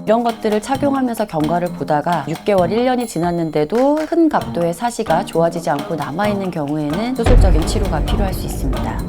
이런 것들을 착용하면서 경과를 보다가 6개월, 1년이 지났는데도 큰 각도의 사시가 좋아지지 않고 남아있는 경우에는 수술적인 치료가 필요할 수 있습니다.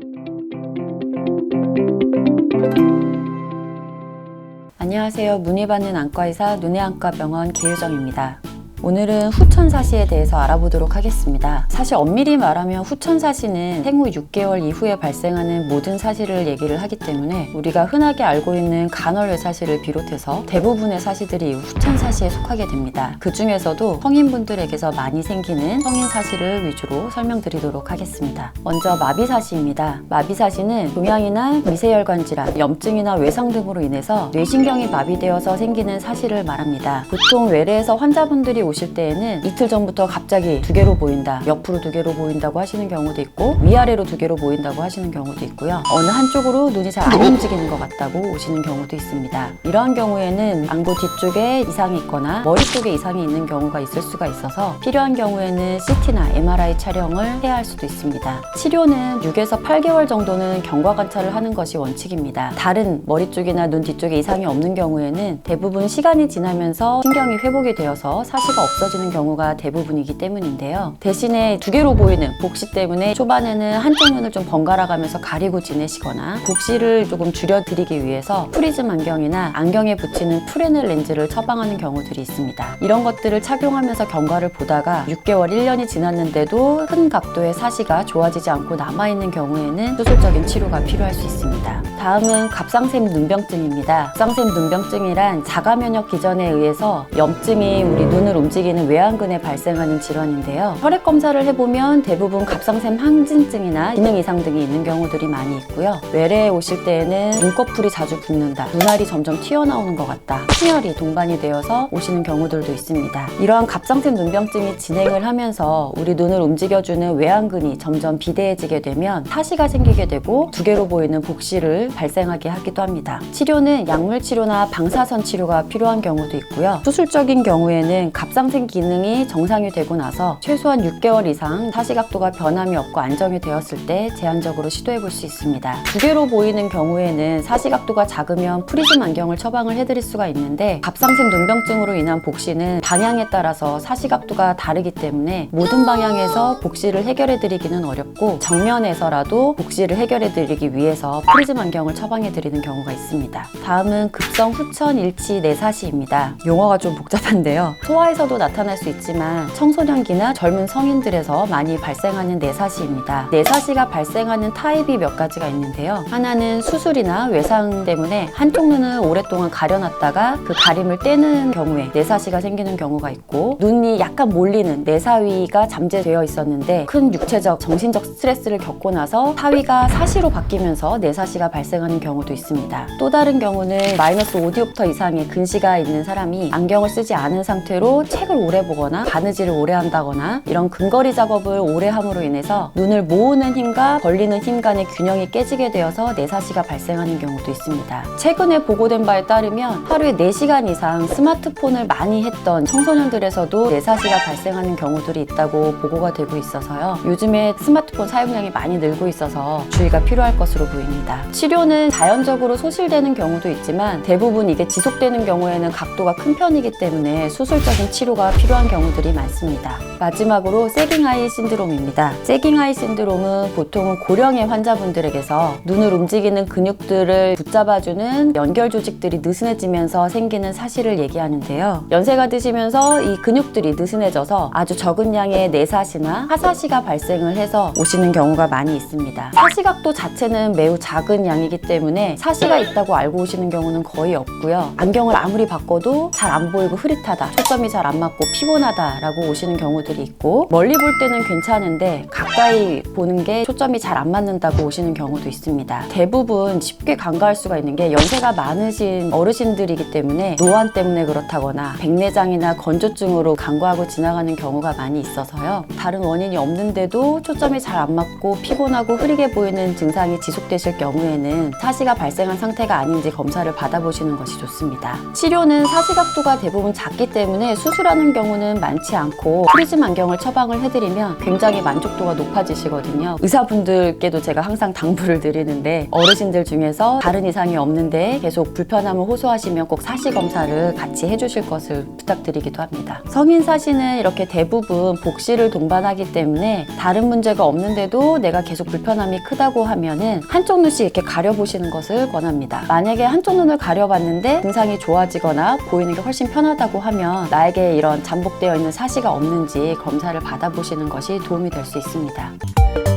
안녕하세요. 문의받는 안과의사 눈의안과병원 기유정입니다. 오늘은 후천사시에 대해서 알아보도록 하겠습니다. 사실 엄밀히 말하면 후천사시는 생후 6개월 이후에 발생하는 모든 사시를 얘기를 하기 때문에 우리가 흔하게 알고 있는 간헐외사시를 비롯해서 대부분의 사시들이 후천사시에 속하게 됩니다. 그 중에서도 성인분들에게서 많이 생기는 성인사시를 위주로 설명드리도록 하겠습니다. 먼저 마비사시입니다. 마비사시는 종양이나 미세혈관 질환, 염증이나 외상 등으로 인해서 뇌신경이 마비되어서 생기는 사시를 말합니다. 보통 외래에서 환자분들이 오실 때에는 이틀 전부터 갑자기 두 개로 보인다, 옆으로 두 개로 보인다고 하시는 경우도 있고 위아래로 두 개로 보인다고 하시는 경우도 있고요. 어느 한쪽으로 눈이 잘 안 움직이는 것 같다고 오시는 경우도 있습니다. 이러한 경우에는 안구 뒤쪽에 이상이 있거나 머리 쪽에 이상이 있는 경우가 있을 수가 있어서 필요한 경우에는 CT나 MRI 촬영을 해야 할 수도 있습니다. 치료는 6에서 8개월 정도는 경과 관찰을 하는 것이 원칙입니다. 다른 머리 쪽이나 눈 뒤쪽에 이상이 없는 경우에는 대부분 시간이 지나면서 신경이 회복이 되어서 사시가 없어지는 경우가 대부분이기 때문인데요. 대신에 두 개로 보이는 복시 때문에 초반에는 한쪽 눈을 좀 번갈아 가면서 가리고 지내시거나 복시를 조금 줄여드리기 위해서 프리즘 안경이나 안경에 붙이는 프레넬 렌즈를 처방하는 경우들이 있습니다. 이런 것들을 착용하면서 경과를 보다가 6개월, 1년이 지났는데도 큰 각도의 사시가 좋아지지 않고 남아있는 경우에는 수술적인 치료가 필요할 수 있습니다. 다음은 갑상샘 눈병증입니다. 갑상샘 눈병증이란 자가면역 기전에 의해서 염증이 우리 눈을 움직이는 외안근에 발생하는 질환인데요. 혈액 검사를 해보면 대부분 갑상샘 항진증이나 기능 이상 등이 있는 경우들이 많이 있고요. 외래에 오실 때에는 눈꺼풀이 자주 붓는다, 눈알이 점점 튀어나오는 것 같다, 충혈이 동반이 되어서 오시는 경우들도 있습니다. 이러한 갑상샘 눈병증이 진행을 하면서 우리 눈을 움직여주는 외안근이 점점 비대해지게 되면 사시가 생기게 되고 두 개로 보이는 복시를 발생하게 하기도 합니다. 치료는 약물 치료나 방사선 치료가 필요한 경우도 있고요. 수술적인 경우에는 갑상샘 기능이 정상이 되고 나서 최소한 6개월 이상 사시 각도가 변함이 없고 안정이 되었을 때 제한적으로 시도해 볼 수 있습니다. 두 개로 보이는 경우에는 사시 각도가 작으면 프리즘 안경을 처방을 해드릴 수가 있는데 갑상샘 눈병증으로 인한 복시는 방향에 따라서 사시 각도가 다르기 때문에 모든 방향에서 복시를 해결해 드리기는 어렵고 정면에서라도 복시를 해결해 드리기 위해서 프리즘 안경을 처방해 드리는 경우가 있습니다. 다음은 급성 후천 일치 내사시입니다. 용어가 좀 복잡한데요. 소아에서도 나타날 수 있지만 청소년기나 젊은 성인들에서 많이 발생하는 내사시입니다. 내사시가 발생하는 타입이 몇 가지가 있는데요. 하나는 수술이나 외상 때문에 한쪽 눈을 오랫동안 가려놨다가 그 가림을 떼는 경우에 내사시가 생기는 경우가 있고, 눈이 약간 몰리는 내사위가 잠재되어 있었는데 큰 육체적, 정신적 스트레스를 겪고 나서 사위가 사시로 바뀌면서 내사시가 발생하는 경우도 있습니다. 또 다른 경우는 마이너스 5디옵터 이상의 근시가 있는 사람이 안경을 쓰지 않은 상태로 책을 오래 보거나 바느질을 오래 한다거나 이런 근거리 작업을 오래 함으로 인해서 눈을 모으는 힘과 벌리는 힘 간의 균형이 깨지게 되어서 내사시가 발생하는 경우도 있습니다. 최근에 보고된 바에 따르면 하루에 4시간 이상 스마트폰을 많이 했던 청소년들에서도 내사시가 발생하는 경우들이 있다고 보고가 되고 있어서요. 요즘에 스마트폰 사용량이 많이 늘고 있어서 주의가 필요할 것으로 보입니다. 치료는 자연적으로 소실되는 경우도 있지만 대부분 이게 지속되는 경우에는 각도가 큰 편이기 때문에 수술적인 치료가 필요한 경우들이 많습니다. 마지막으로 세깅아이 신드롬입니다. 세깅아이 신드롬은 보통은 고령의 환자분들에게서 눈을 움직이는 근육들을 붙잡아주는 연결 조직들이 느슨해지면서 생기는 사시를 얘기하는데요. 연세가 드시면서 이 근육들이 느슨해져서 아주 적은 양의 내사시나 하사시가 발생을 해서 오시는 경우가 많이 있습니다. 사시 각도 자체는 매우 작은 양이기 때문에 사시가 있다고 알고 오시는 경우는 거의 없고요. 안경을 아무리 바꿔도 잘 안 보이고 흐릿하다, 초점이 잘 안 맞고 피곤하다 라고 오시는 경우들이 있고, 멀리 볼 때는 괜찮은데 가까이 보는 게 초점이 잘 안 맞는다고 오시는 경우도 있습니다. 대부분 쉽게 간과할 수가 있는 게 연세가 많으신 어르신들이기 때문에 노안 때문에 그렇다거나 백내장이나 건조증으로 간과하고 지나가는 경우가 많이 있어서요. 다른 원인이 없는데도 초점이 잘 안 맞고 피곤하고 흐리게 보이는 증상이 지속되실 경우에는 경우에는 사시가 발생한 상태가 아닌지 검사를 받아보시는 것이 좋습니다. 치료는 사시 각도가 대부분 작기 때문에 수술하는 경우는 많지 않고 프리즘 안경을 처방을 해드리면 굉장히 만족도가 높아지시거든요. 의사분들께도 제가 항상 당부를 드리는데 어르신들 중에서 다른 이상이 없는데 계속 불편함을 호소하시면 꼭 사시 검사를 같이 해주실 것을 부탁드리기도 합니다. 성인 사시는 이렇게 대부분 복시를 동반하기 때문에 다른 문제가 없는데도 내가 계속 불편함이 크다고 하면은 한쪽 눈씩 이렇게 가려보시는 것을 권합니다. 만약에 한쪽 눈을 가려봤는데 증상이 좋아지거나 보이는 게 훨씬 편하다고 하면 나에게 이런 잠복되어 있는 사시가 없는지 검사를 받아보시는 것이 도움이 될 수 있습니다.